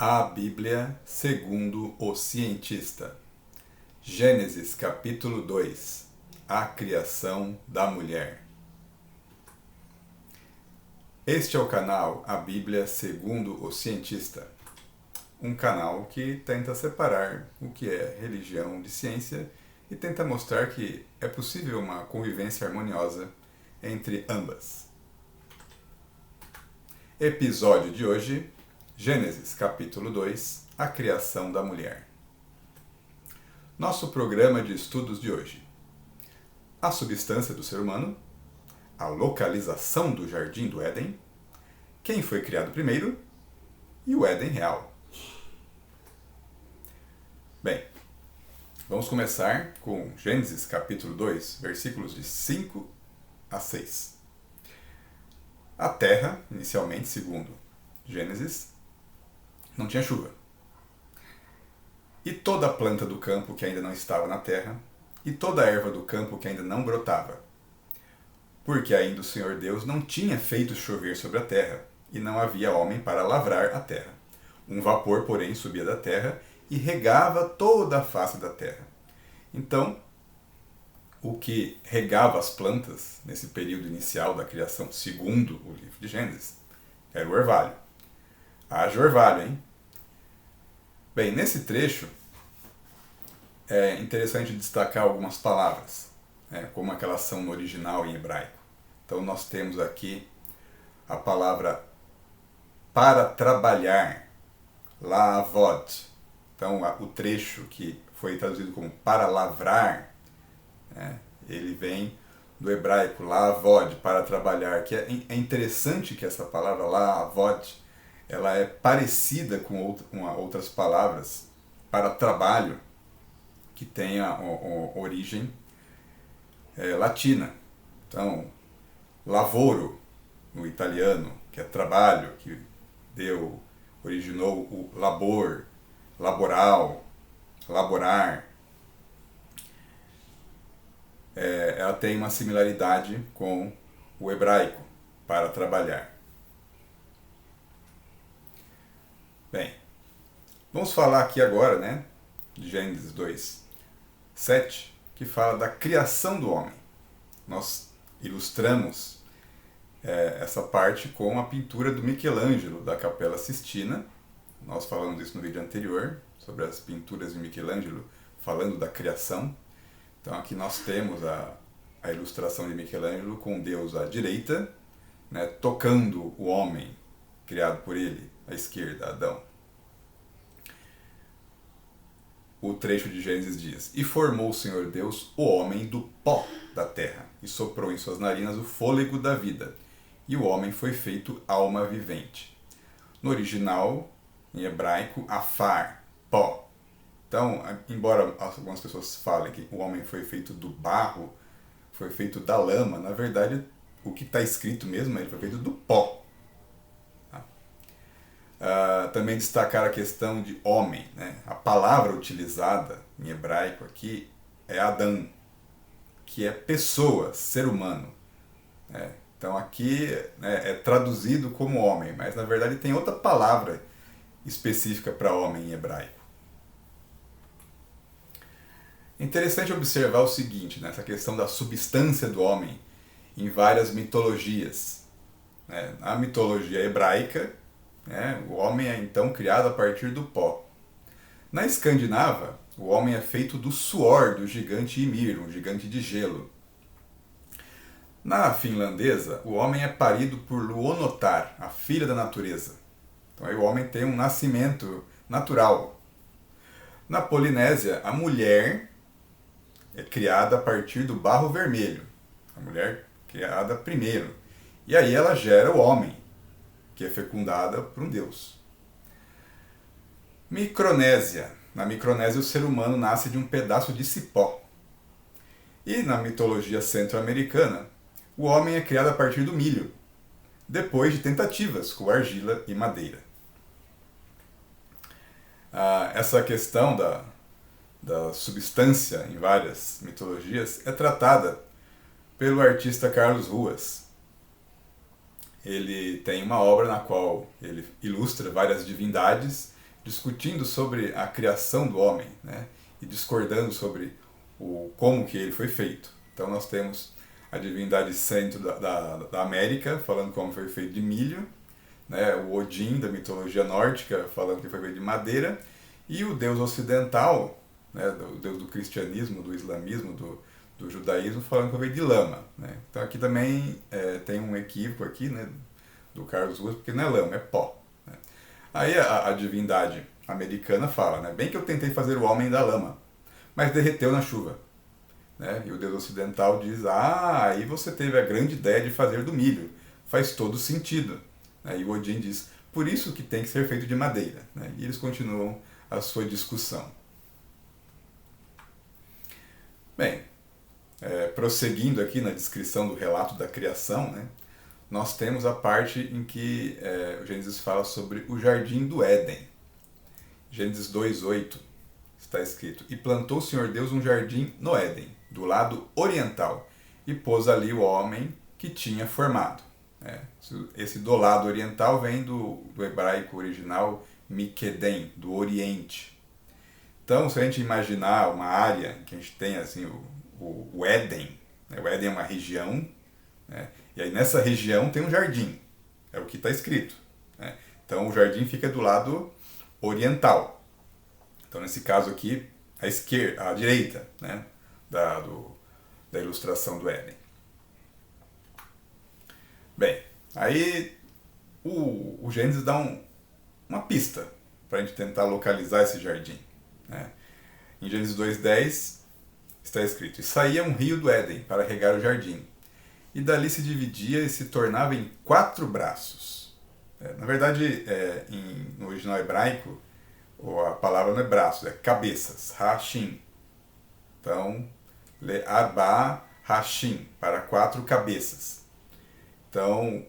A Bíblia segundo o cientista. Gênesis capítulo 2. A criação da mulher. Este é o canal A Bíblia segundo o cientista. Um canal que tenta separar o que é religião de ciência e tenta mostrar que é possível uma convivência harmoniosa entre ambas. Episódio de hoje, Gênesis capítulo 2, a criação da mulher. Nosso programa de estudos de hoje: a substância do ser humano, a localização do jardim do Éden, quem foi criado primeiro e o Éden real. Bem, vamos começar com Gênesis capítulo 2, versículos de 5 a 6. A terra, inicialmente, segundo Gênesis, não tinha chuva. E toda a planta do campo que ainda não estava na terra, e toda a erva do campo que ainda não brotava. Porque ainda o Senhor Deus não tinha feito chover sobre a terra, e não havia homem para lavrar a terra. Um vapor, porém, subia da terra e regava toda a face da terra. Então, o que regava as plantas nesse período inicial da criação, segundo o livro de Gênesis, era o orvalho. Haja orvalho, hein? Bem, nesse trecho é interessante destacar algumas palavras, como é que elas são no original em hebraico. Então nós temos aqui a palavra para trabalhar, lavod. Então o trecho que foi traduzido como para lavrar, ele vem do hebraico lavod, para trabalhar, que é interessante que essa palavra lavod, ela é parecida com outras palavras para trabalho que tem a origem latina. Então, lavoro no italiano, que é trabalho, que originou o labor, laboral, laborar. Ela tem uma similaridade com o hebraico, para trabalhar. Bem, vamos falar aqui agora, de Gênesis 2, 7, que fala da criação do homem. Nós ilustramos essa parte com a pintura do Michelangelo, da Capela Sistina. Nós falamos isso no vídeo anterior, sobre as pinturas de Michelangelo, falando da criação. Então aqui nós temos a ilustração de Michelangelo com Deus à direita, tocando o homem criado por ele, à esquerda, Adão. O trecho de Gênesis diz: E formou o Senhor Deus o homem do pó da terra, e soprou em suas narinas o fôlego da vida, e o homem foi feito alma vivente. No original, em hebraico, afar, pó. Então, embora algumas pessoas falem que o homem foi feito do barro, foi feito da lama, na verdade, o que está escrito mesmo, ele foi feito do pó. Também destacar a questão de homem. A palavra utilizada em hebraico aqui é Adam, que é pessoa, ser humano. Então aqui é traduzido como homem, mas na verdade tem outra palavra específica para homem em hebraico. Interessante observar o seguinte, essa questão da substância do homem em várias mitologias. Na mitologia hebraica, o homem é então criado a partir do pó. Na escandinava, o homem é feito do suor do gigante Ymir, um gigante de gelo. Na finlandesa, o homem é parido por Luonotar, a filha da natureza. Então aí o homem tem um nascimento natural. Na Polinésia, a mulher é criada a partir do barro vermelho. A mulher criada primeiro. E aí ela gera o homem, que é fecundada por um deus. Micronésia. Na Micronésia, o ser humano nasce de um pedaço de cipó. E na mitologia centro-americana, o homem é criado a partir do milho, depois de tentativas com argila e madeira. Essa questão da substância em várias mitologias é tratada pelo artista Carlos Ruas. Ele tem uma obra na qual ele ilustra várias divindades discutindo sobre a criação do homem, né? E discordando sobre como que ele foi feito. Então nós temos a divindade centro da América, falando como foi feito de milho, né? O Odin, da mitologia nórdica, falando que foi feito de madeira, e o deus ocidental, né? O deus do cristianismo, do islamismo, do judaísmo, falando que foi feito de lama. Né? Então aqui também tem um equívoco aqui, né? Do Carlos Ruas, porque não é lama, é pó. Né? Aí a divindade americana fala, né? Bem que eu tentei fazer o homem da lama, mas derreteu na chuva. Né? E o deus ocidental diz, aí você teve a grande ideia de fazer do milho. Faz todo sentido. Né? E o Odin diz, por isso que tem que ser feito de madeira. Né? E eles continuam a sua discussão. Bem, prosseguindo aqui na descrição do relato da criação, né? Nós temos a parte em que o Gênesis fala sobre o jardim do Éden. Gênesis 2:8 está escrito, e plantou o Senhor Deus um jardim no Éden, do lado oriental, e pôs ali o homem que tinha formado. Esse do lado oriental vem do hebraico original Mikedem, do Oriente. Então, se a gente imaginar uma área que a gente tem assim, o Éden, né? O Éden é uma região, né? E aí nessa região tem um jardim, é o que está escrito. Né? Então o jardim fica do lado oriental. Então nesse caso aqui, à esquerda, à direita, né? da ilustração do Éden. Bem, aí o Gênesis dá uma pista para a gente tentar localizar esse jardim. Né? Em Gênesis 2:10 está escrito, e saía um rio do Éden para regar o jardim, e dali se dividia e se tornava em 4 braços. Na verdade, no original hebraico, a palavra não é braços, é cabeças, hashim. Então, le-arba hashim, para 4 cabeças. Então,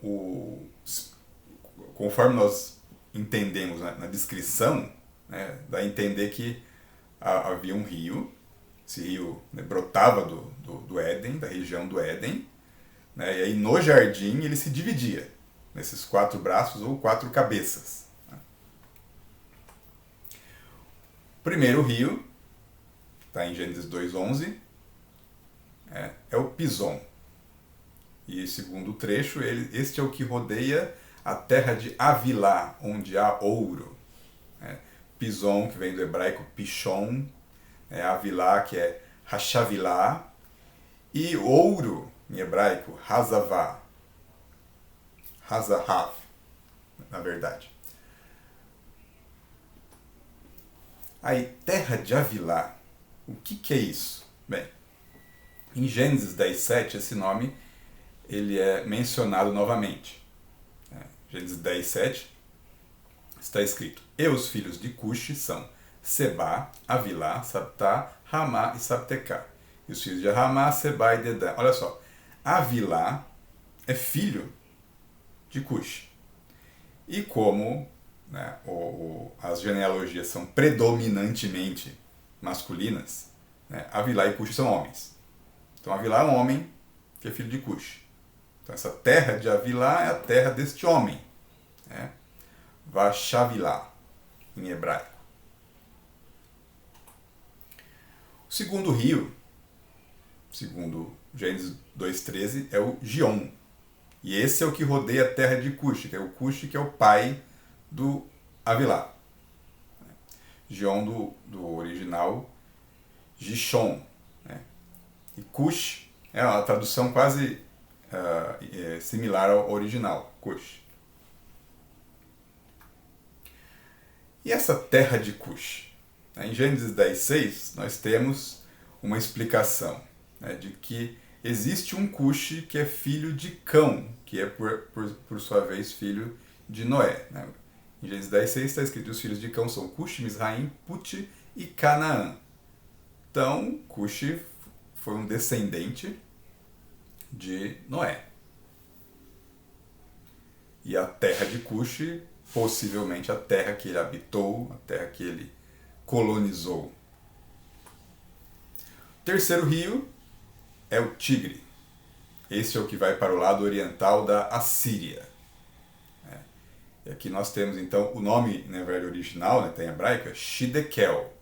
conforme nós entendemos na descrição, né, dá a entender que havia um rio, esse rio, né, brotava do Éden, da região do Éden, né, e aí no jardim ele se dividia nesses 4 braços ou 4 cabeças. Né. O primeiro rio, está em Gênesis 2:11, é o Pison. E segundo trecho, este é o que rodeia a terra de Avilá, onde há ouro. Pison, que vem do hebraico Pishon, Avilá, que é Hashavilá, e ouro, em hebraico, Hazavá. Hazahav, na verdade. Aí, terra de Avilá, o que é isso? Bem, em Gênesis 10:7, esse nome ele é mencionado novamente. Gênesis 10:7 está escrito, e os filhos de Cuxi são Sebá, Avilá, Sabtá, Ramá e Sabtecá. E os filhos de Ramá, Sebá e Dedã. Olha só, Avilá é filho de Cuxi. E como, né, as genealogias são predominantemente masculinas, né, Avilá e Cuxi são homens. Então Avilá é um homem que é filho de Cuxi. Então essa terra de Avilá é a terra deste homem. Né? Vashavilá, em hebraico. O segundo rio, segundo Gênesis 2:13, é o Gion. E esse é o que rodeia a terra de Cuxi, que é o Cuxi, que é o pai do Avilá. Gion do original Gishon. Né? E Cush é uma tradução quase similar ao original, Cush. E essa terra de Cush? Em Gênesis 10:6, nós temos uma explicação, né, de que existe um Cuxi que é filho de Cão, que é por sua vez filho de Noé. Né? Em Gênesis 10:6 está escrito, os filhos de Cão são Cuxi, Misraim, Puti e Canaã. Então, Cuxi foi um descendente de Noé. E a terra de Cuxi, possivelmente a terra que ele habitou, a terra que ele colonizou. O terceiro rio é o Tigre. Esse é o que vai para o lado oriental da Assíria. E aqui nós temos então o nome, na verdade, original, né, tem em hebraico, é Shidekel.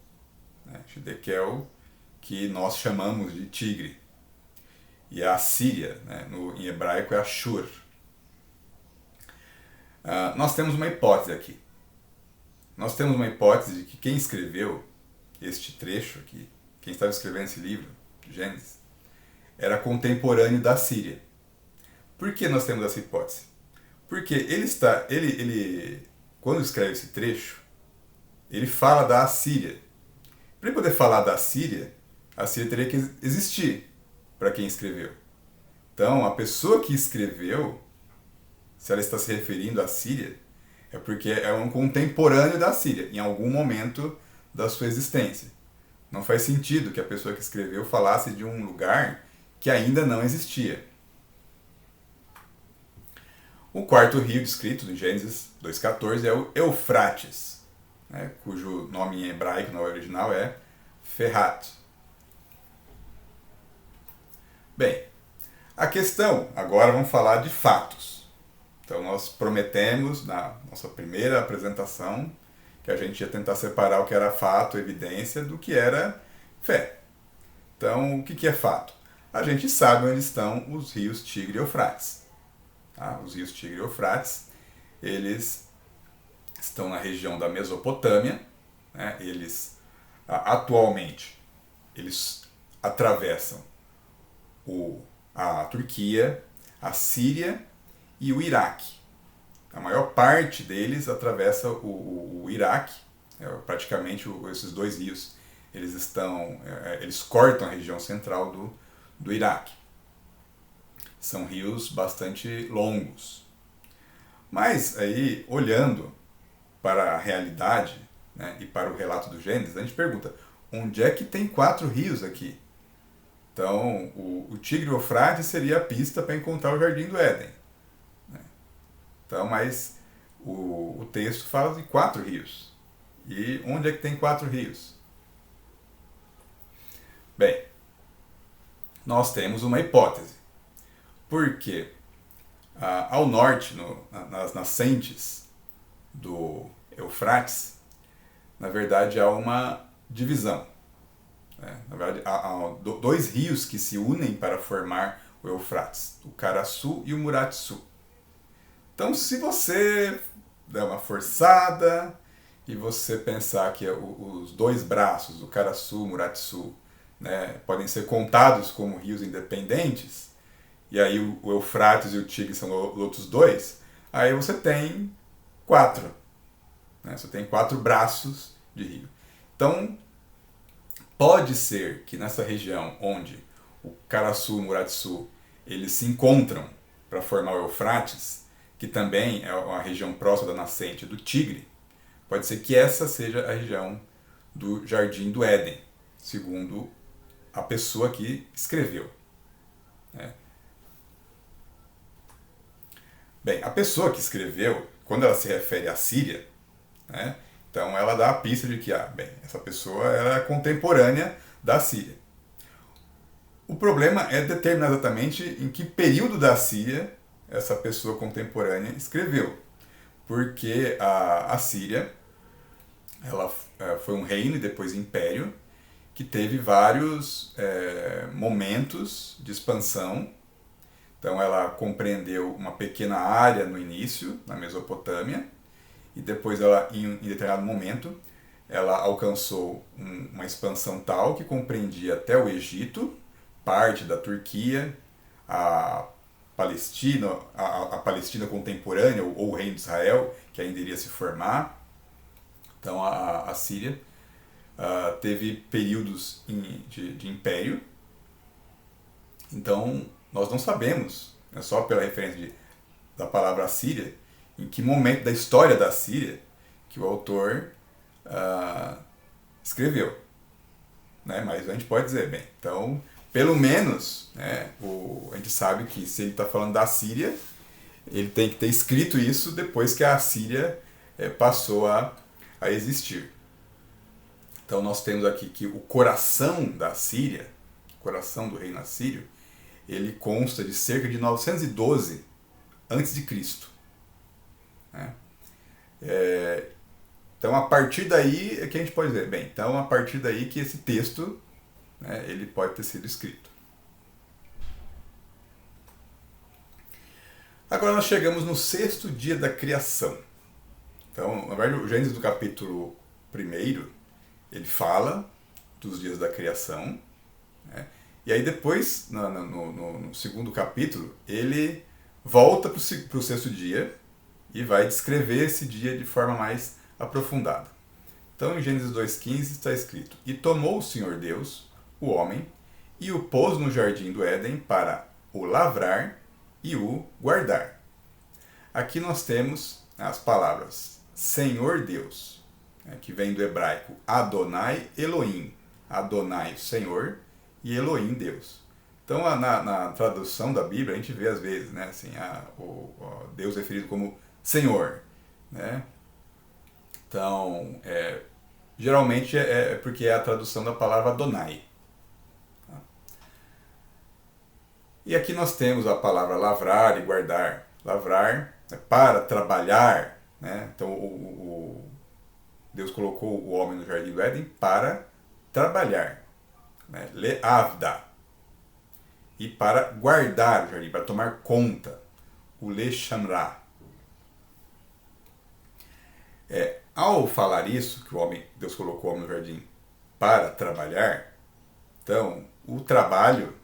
Né, Shidekel, que nós chamamos de tigre. E a Síria, né, em hebraico, é Ashur. Nós temos uma hipótese aqui. Nós temos uma hipótese de que quem escreveu este trecho aqui, quem estava escrevendo esse livro, Gênesis, era contemporâneo da Síria. Por que nós temos essa hipótese? Porque ele quando escreve esse trecho, ele fala da Assíria. Para ele poder falar da Síria, a Síria teria que existir para quem escreveu. Então, a pessoa que escreveu, se ela está se referindo à Síria, é porque é um contemporâneo da Síria, em algum momento da sua existência. Não faz sentido que a pessoa que escreveu falasse de um lugar que ainda não existia. O quarto rio descrito em Gênesis 2,14 é o Eufrates, né, cujo nome em hebraico, no original, é Ferhat. Bem, a questão, agora vamos falar de fatos. Então nós prometemos, na nossa primeira apresentação, que a gente ia tentar separar o que era fato, evidência, do que era fé. Então, o que é fato? A gente sabe onde estão os rios Tigre e Eufrates. Tá? Os rios Tigre e Eufrates, eles estão na região da Mesopotâmia, né? Atualmente, eles atravessam a Turquia, a Síria e o Iraque. A maior parte deles atravessa o Iraque, praticamente esses dois rios, eles cortam a região central do Iraque. São rios bastante longos. Mas aí, olhando para a realidade, né, e para o relato do Gênesis, a gente pergunta, onde é que tem 4 rios aqui? Então, o Tigre e o Eufrates seria a pista para encontrar o Jardim do Éden. Né? Então, mas o texto fala de 4 rios. E onde é que tem 4 rios? Bem, nós temos uma hipótese. Porque ao norte, nas nascentes do Eufrates, na verdade há uma divisão. Né? Na verdade, há 2 rios que se unem para formar o Eufrates, o Karasu e o Muratsu. Então, se você der uma forçada e você pensar que os 2 braços, o Karasu e o Muratsu, né, podem ser contados como rios independentes, e aí o Eufrates e o Tigre são os outros 2, aí você tem 4. Né? Você tem 4 braços de rio. Então, pode ser que nessa região onde o Karasu e o Muratsu eles se encontram para formar o Eufrates, que também é uma região próxima da nascente do Tigre, pode ser que essa seja a região do Jardim do Éden, segundo a pessoa que escreveu. Né? Bem, a pessoa que escreveu, quando ela se refere à Síria, né, então ela dá a pista de que essa pessoa era contemporânea da Síria. O problema é determinar exatamente em que período da Síria essa pessoa contemporânea escreveu. Porque a Síria ela foi um reino e depois império que teve vários momentos de expansão. Então ela compreendeu uma pequena área no início, na Mesopotâmia, e depois ela, em determinado momento, ela alcançou uma expansão tal que compreendia até o Egito, parte da Turquia, a Palestina, a Palestina contemporânea, ou o Reino de Israel, que ainda iria se formar. Então a Síria teve períodos de império. Então nós não sabemos, né, só pela referência da palavra Síria, em que momento da história da Síria que o autor escreveu. Né? Mas a gente pode dizer, bem, então, pelo menos, né, a gente sabe que se ele está falando da Síria, ele tem que ter escrito isso depois que a Síria passou a existir. Então nós temos aqui que o coração da Síria, o coração do reino assírio, ele consta de cerca de 912 a.C. Né? Então, a partir daí é que a gente pode dizer, bem, então a partir daí que esse texto, né, ele pode ter sido escrito. Agora nós chegamos no 6º dia da criação. Então, na verdade, o Gênesis do capítulo 1, ele fala dos dias da criação, né? E aí depois, no 2º capítulo, ele volta para o 6º dia e vai descrever esse dia de forma mais aprofundada. Então, em Gênesis 2,15 está escrito: E tomou o Senhor Deus, o homem, e o pôs no jardim do Éden para o lavrar e o guardar. Aqui nós temos as palavras Senhor Deus, que vem do hebraico Adonai Elohim. Adonai, Senhor, e Elohim, Deus. Então, na tradução da Bíblia, a gente vê às vezes, né, assim, o Deus referido como Senhor, né? Então, geralmente é porque é a tradução da palavra Adonai. E aqui nós temos a palavra lavrar e guardar. Lavrar é para trabalhar, né? Então, Deus colocou o homem no jardim do Éden para trabalhar, né? Leavda. E para guardar o jardim, para tomar conta, o Leshamra. Ao falar isso, que Deus colocou o homem no jardim para trabalhar, então o trabalho,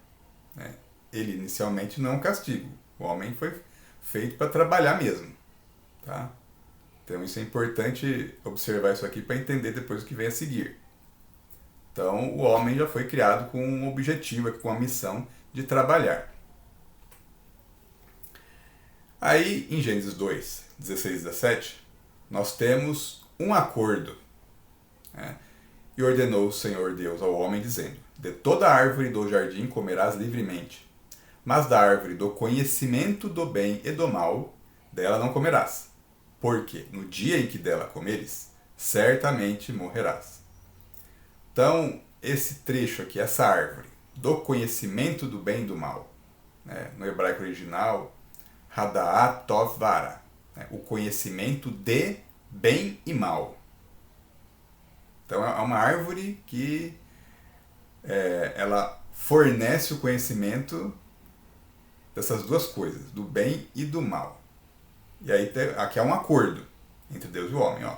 né, ele inicialmente não é um castigo. O homem foi feito para trabalhar mesmo. Tá? Então isso é importante observar isso aqui para entender depois o que vem a seguir. Então o homem já foi criado com um objetivo, com a missão de trabalhar. Aí em Gênesis 2, 16 e 17, nós temos um acordo. Né? E ordenou o Senhor Deus ao homem, dizendo: De toda árvore do jardim comerás livremente, mas da árvore do conhecimento do bem e do mal, dela não comerás, porque no dia em que dela comeres, certamente morrerás. Então, esse trecho aqui, essa árvore, do conhecimento do bem e do mal, né? No hebraico original, Hada'at Tov Vara, né? O conhecimento de bem e mal. Então, é uma árvore que ela fornece o conhecimento dessas duas coisas, do bem e do mal. E aí aqui é um acordo entre Deus e o homem. Ó.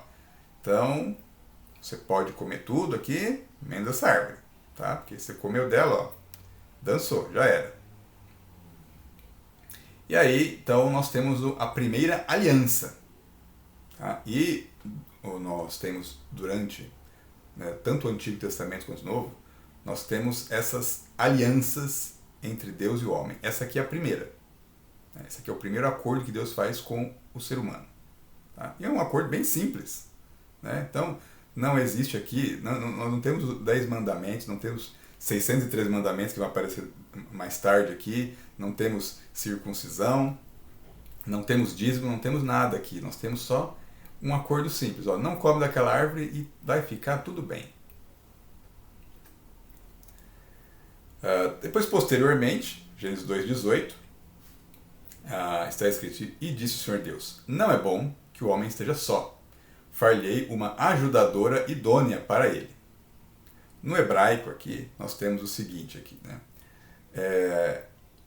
Então, você pode comer tudo aqui, menos essa árvore. Tá? Porque você comeu dela, ó, dançou, já era. E aí, então, nós temos a primeira aliança. Tá? E nós temos durante, né, tanto o Antigo Testamento quanto o Novo, nós temos essas alianças entre Deus e o homem. Essa aqui é a primeira. Esse aqui é o primeiro acordo que Deus faz com o ser humano. Tá? E é um acordo bem simples. Né? Então, não existe aqui, nós não temos os 10 mandamentos, não temos 613 mandamentos que vão aparecer mais tarde aqui, não temos circuncisão, não temos dízimo, não temos nada aqui. Nós temos só um acordo simples. Ó, não come daquela árvore e vai ficar tudo bem. Depois, posteriormente, Gênesis 2,18, está escrito: E disse o Senhor Deus: Não é bom que o homem esteja só. Far-lhe-ei uma ajudadora idônea para ele. No hebraico aqui, nós temos o seguinte aqui, né?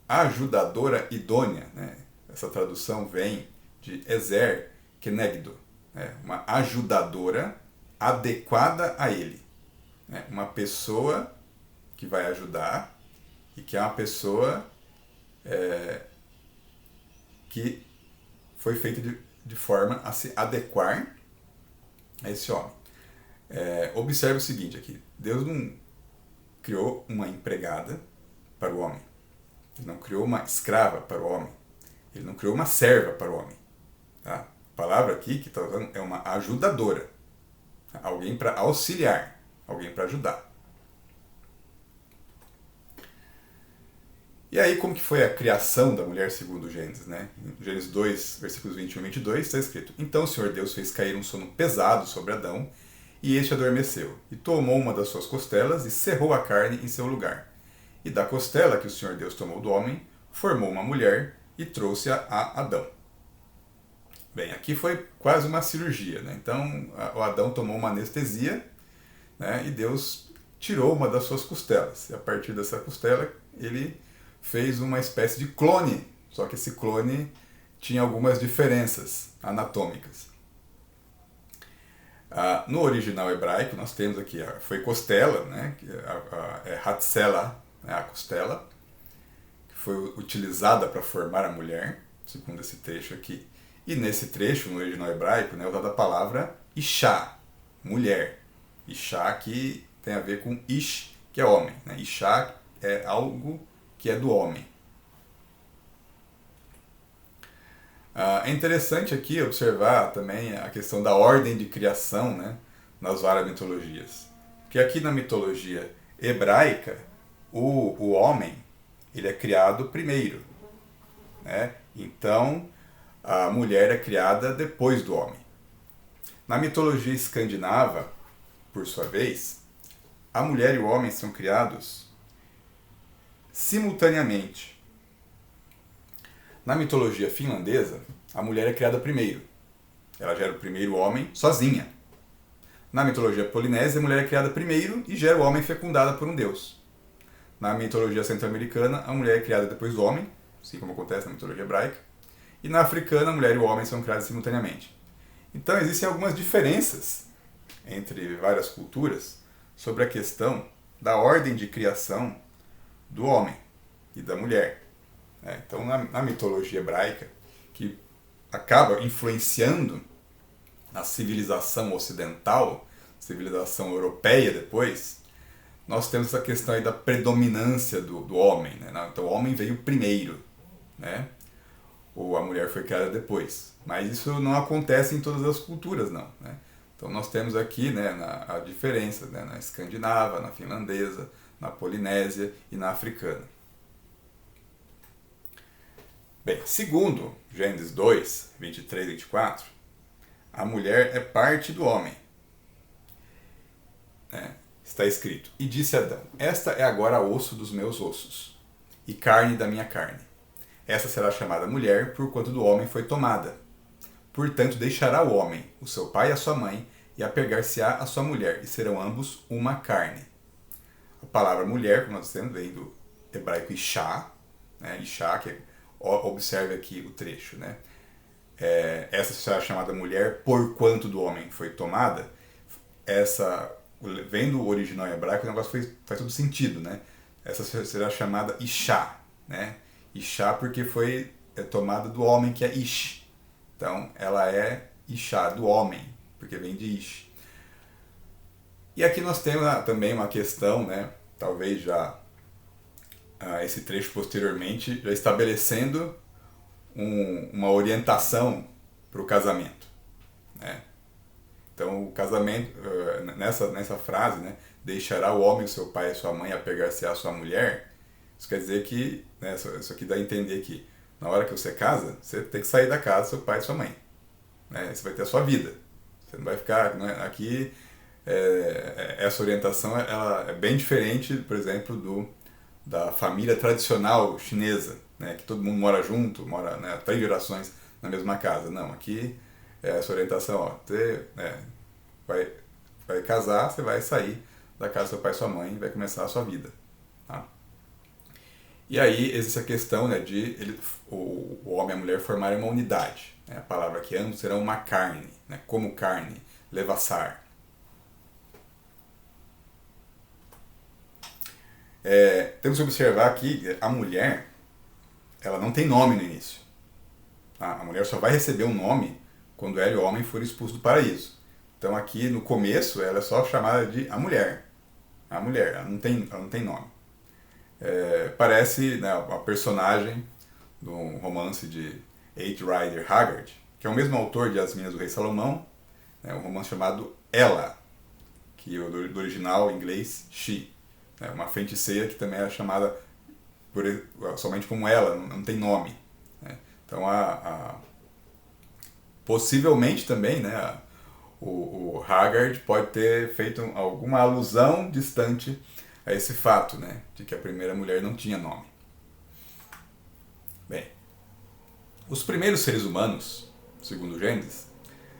Ajudadora idônea, né? Essa tradução vem de Ezer Kenegdo, né? Uma ajudadora adequada a ele, né? Uma pessoa que vai ajudar e que é uma pessoa que foi feita de forma a se adequar a esse homem. Observe o seguinte aqui: Deus não criou uma empregada para o homem, Ele não criou uma escrava para o homem, Ele não criou uma serva para o homem. Tá? A palavra aqui que está usando é uma ajudadora, tá? Alguém para auxiliar, alguém para ajudar. E aí, como que foi a criação da mulher segundo Gênesis, né? Em Gênesis 2, versículos 21 e 22, está escrito: Então o Senhor Deus fez cair um sono pesado sobre Adão, e este adormeceu, e tomou uma das suas costelas e cerrou a carne em seu lugar. E da costela que o Senhor Deus tomou do homem, formou uma mulher e trouxe-a a Adão. Bem, aqui foi quase uma cirurgia, né? Então o Adão tomou uma anestesia, né? E Deus tirou uma das suas costelas. E a partir dessa costela ele fez uma espécie de clone, só que esse clone tinha algumas diferenças anatômicas. No original hebraico nós temos aqui, foi costela, né? É Hatzela, né? A costela, que foi utilizada para formar a mulher, segundo esse trecho aqui. E nesse trecho, no original hebraico, né, é usada a palavra Isha, mulher. Isha que tem a ver com Ish, que é homem. Né? Isha é algo que é do homem. É interessante aqui observar também a questão da ordem de criação, né, nas várias mitologias. Porque aqui na mitologia hebraica, o homem ele é criado primeiro. Né? Então, a mulher é criada depois do homem. Na mitologia escandinava, por sua vez, a mulher e o homem são criados simultaneamente. Na mitologia finlandesa, a mulher é criada primeiro. Ela gera o primeiro homem sozinha. Na mitologia polinésia, a mulher é criada primeiro e gera o homem fecundada por um deus. Na mitologia centro-americana, a mulher é criada depois do homem, assim como acontece na mitologia hebraica. E na africana, a mulher e o homem são criados simultaneamente. Então existem algumas diferenças entre várias culturas sobre a questão da ordem de criação do homem e da mulher. Então, na mitologia hebraica, que acaba influenciando a civilização ocidental, civilização europeia depois, nós temos essa questão aí da predominância do homem. Né? Então, o homem veio primeiro, né? Ou a mulher foi criada depois. Mas isso não acontece em todas as culturas, não. Né? Então, nós temos aqui, né, a diferença, né, na escandinava, na finlandesa, na polinésia e na africana. Bem, segundo Gênesis 2, 23 e 24, a mulher é parte do homem. Está escrito, e disse Adão, esta é agora osso dos meus ossos, e carne da minha carne. Essa será chamada mulher, porquanto do homem foi tomada. Portanto, deixará o homem, o seu pai e a sua mãe, e apegar-se-á a sua mulher, e serão ambos uma carne. A palavra mulher, como nós temos, vem do hebraico Isha, né? Isha, que observe aqui o trecho, né? Essa será chamada mulher, porquanto do homem foi tomada. Vendo o original em hebraico, o negócio faz todo sentido, né? Essa será chamada Isha, né? Isha porque foi tomada do homem, que é Ish. Então, ela é Isha, do homem, porque vem de Ish. E aqui nós temos também uma questão, né? Talvez já esse trecho posteriormente, já estabelecendo uma orientação para o casamento. Né? Então, o casamento, nessa frase, né? Deixará o homem, o seu pai e sua mãe, apegar-se à sua mulher. Isso quer dizer que, né, isso aqui dá a entender que na hora que você casa, você tem que sair da casa do seu pai e sua mãe. Né? Você vai ter a sua vida. Você não vai ficar... Né, aqui, essa orientação ela é bem diferente, por exemplo, da família tradicional chinesa, né, que todo mundo mora junto, mora, né, 3 gerações na mesma casa. Não, aqui essa orientação, ó, você vai casar, você vai sair da casa do seu pai e sua mãe e vai começar a sua vida. Tá? E aí existe a questão, né, de o homem e a mulher formarem uma unidade. Né, a palavra que ambos serão uma carne, né, como carne, levassar. Temos que observar que a mulher, ela não tem nome no início. Tá? A mulher só vai receber um nome quando ela e o homem forem expulsos do paraíso. Então aqui no começo ela é só chamada de a mulher. A mulher, ela não tem nome. Parece, né, uma personagem do romance de H. Rider Haggard, que é o mesmo autor de As Minas do Rei Salomão, né, um romance chamado Ela, que do original em inglês She. Uma feiticeira que também é chamada somente como ela, não tem nome. Né? Então, possivelmente também, né, o Haggard pode ter feito alguma alusão distante a esse fato, né, de que a primeira mulher não tinha nome. Bem, os primeiros seres humanos, segundo Gênesis,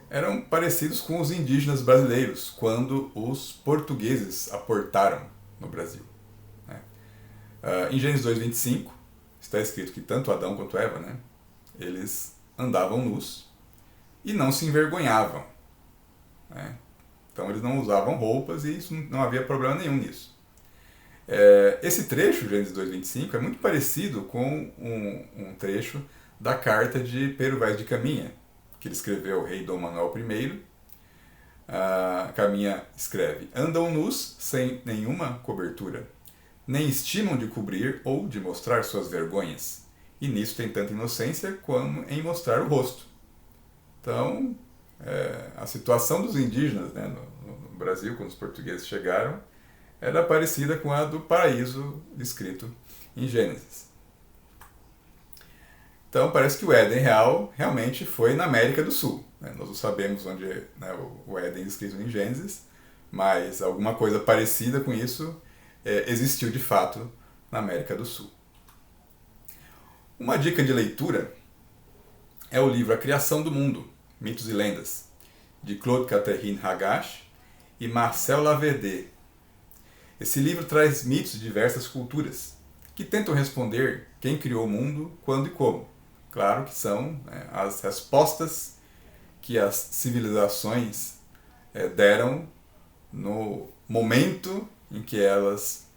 eram parecidos com os indígenas brasileiros quando os portugueses aportaram no Brasil. Né? Em Gênesis 2:25 está escrito que tanto Adão quanto Eva, né, eles andavam nus e não se envergonhavam. Né? Então eles não usavam roupas e isso não havia problema nenhum nisso. Esse trecho, Gênesis 2:25, é muito parecido com um trecho da carta de Pero Vaz de Caminha, que ele escreveu ao rei Dom Manuel I. Caminha escreve: andam nus sem nenhuma cobertura, nem estimam de cobrir ou de mostrar suas vergonhas, e nisso tem tanta inocência como em mostrar o rosto. Então, a situação dos indígenas, né, no Brasil, quando os portugueses chegaram, era parecida com a do paraíso descrito em Gênesis. Então parece que o Éden real realmente foi na América do Sul. Né? Nós não sabemos onde, né, o Éden descrito em Gênesis, mas alguma coisa parecida com isso existiu de fato na América do Sul. Uma dica de leitura é o livro A Criação do Mundo, Mitos e Lendas, de Claude Catherine Hagache e Marcel Laverdé. Esse livro traz mitos de diversas culturas, que tentam responder quem criou o mundo, quando e como. Claro que são, né, as respostas que as civilizações deram no momento em que elas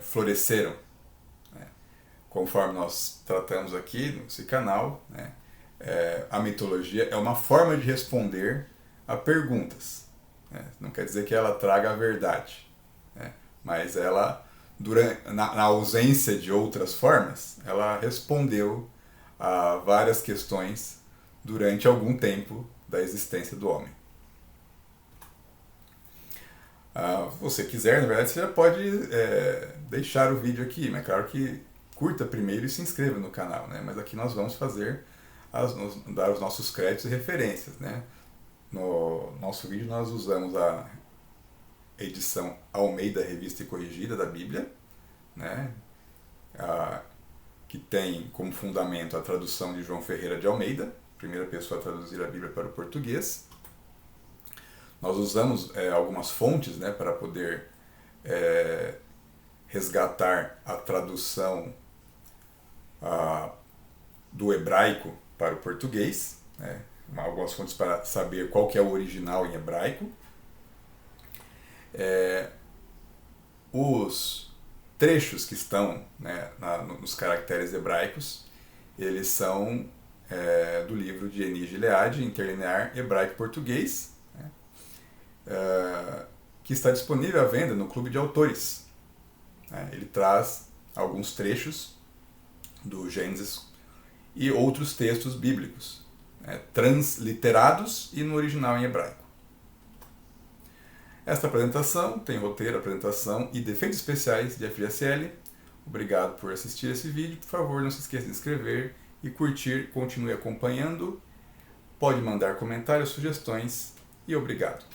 floresceram. Né? Conforme nós tratamos aqui nesse canal, né, a mitologia é uma forma de responder a perguntas. Né? Não quer dizer que ela traga a verdade, né? Mas ela, na ausência de outras formas, ela respondeu a várias questões durante algum tempo da existência do homem. Se você quiser, na verdade, você já pode deixar o vídeo aqui, mas claro que curta primeiro e se inscreva no canal, né? Mas aqui nós vamos dar os nossos créditos e referências, né? No nosso vídeo nós usamos a edição Almeida Revista e Corrigida da Bíblia, né? Que tem como fundamento a tradução de João Ferreira de Almeida, primeira pessoa a traduzir a Bíblia para o português. Nós usamos algumas fontes, né, para poder resgatar a tradução do hebraico para o português, né? Algumas fontes para saber qual que é o original em hebraico. Os trechos que estão, né, nos caracteres hebraicos, eles são do livro de Eni Gilead, Interlinear Hebraico-Português, né, que está disponível à venda no Clube de Autores. Ele traz alguns trechos do Gênesis e outros textos bíblicos, transliterados e no original em hebraico. Esta apresentação tem roteiro, apresentação e defeitos especiais de FGSL. Obrigado por assistir esse vídeo. Por favor, não se esqueça de se inscrever e curtir. Continue acompanhando. Pode mandar comentários, sugestões e obrigado.